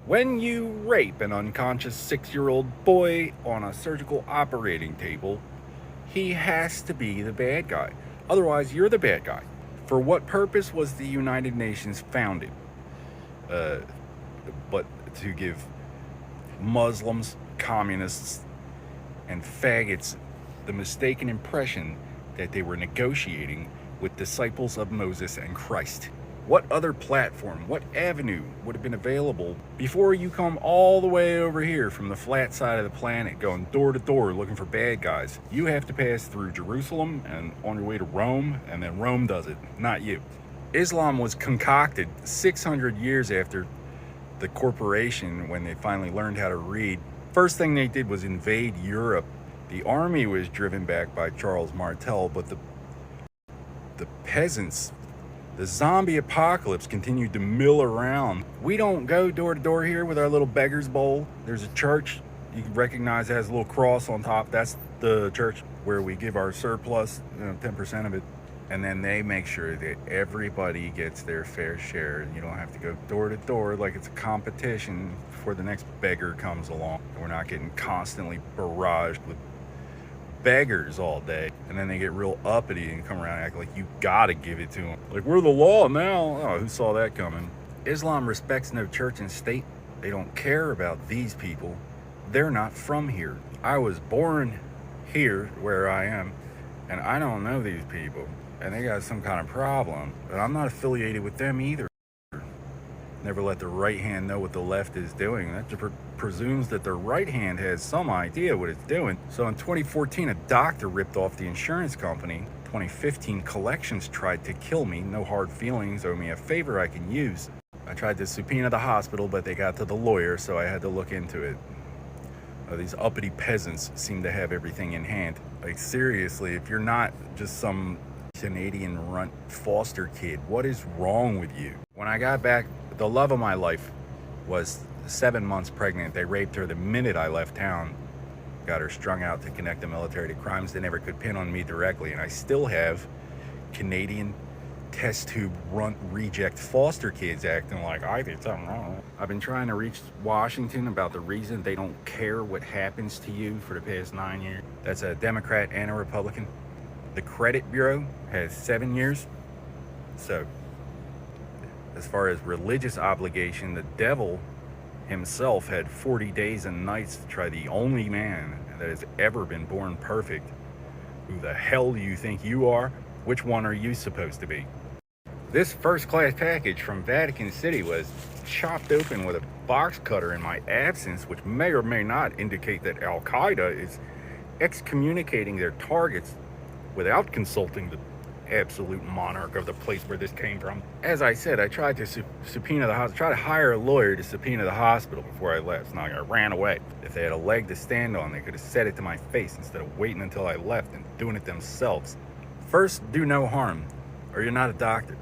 When you rape an unconscious 6-year-old boy on a surgical operating table, he has to be the bad guy. Otherwise, you're the bad guy. For what purpose was the United Nations founded? But to give Muslims, communists, and faggots the mistaken impression that they were negotiating with disciples of Moses and Christ. What other platform, what avenue would have been available before you come all the way over here from the flat side of the planet going door to door looking for bad guys? You have to pass through Jerusalem and on your way to Rome, and then Rome does it, not you. Islam was concocted 600 years after the corporation, when they finally learned how to read. First thing they did was invade Europe. The army was driven back by Charles Martel, but the peasants, the zombie apocalypse continued to mill around. We don't go door to door here with our little beggar's bowl. There's a church you can recognize has a little cross on top. That's the church where we give our surplus, 10% of it. And then they make sure that everybody gets their fair share. You don't have to go door to door like it's a competition before the next beggar comes along. We're not getting constantly barraged with beggars all day, and then they get real uppity and come around and act like you gotta give it to them. Like, we're the law now. Oh, who saw that coming? Islam respects no church and state. They don't care about these people. They're not from here. I was born here where I am, and I don't know these people, and they got some kind of problem, but I'm not affiliated with them either. Never let the right hand know what the left is doing. That presumes that the right hand has some idea what it's doing. So in 2014, a doctor ripped off the insurance company. 2015, collections tried to kill me. No hard feelings, owe me a favor I can use. I tried to subpoena the hospital, but they got to the lawyer, so I had to look into it. These uppity peasants seem to have everything in hand. Like, seriously, if you're not just some Canadian runt foster kid, what is wrong with you? When I got back, the love of my life was 7 months pregnant. They raped her the minute I left town. Got her strung out to connect the military to crimes they never could pin on me directly. And I still have Canadian test tube runt reject foster kids acting like I did something wrong. I've been trying to reach Washington about the reason they don't care what happens to you for the past 9 years. That's a Democrat and a Republican. The Credit Bureau has 7 years. So, as far as religious obligation, the devil himself had 40 days and nights to try the only man that has ever been born perfect. Who the hell do you think you are? Which one are you supposed to be? This first-class package from Vatican City was chopped open with a box cutter in my absence, which may or may not indicate that Al-Qaeda is excommunicating their targets without consulting the absolute monarch of the place where this came from. As I said, I tried to subpoena the hospital, try to hire a lawyer to subpoena the hospital before I left. It's not like I ran away. If they had a leg to stand on, they could have said it to my face instead of waiting until I left and doing it themselves. First, do no harm, or you're not a doctor.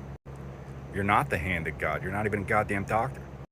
You're not the hand of God. You're not even a goddamn doctor.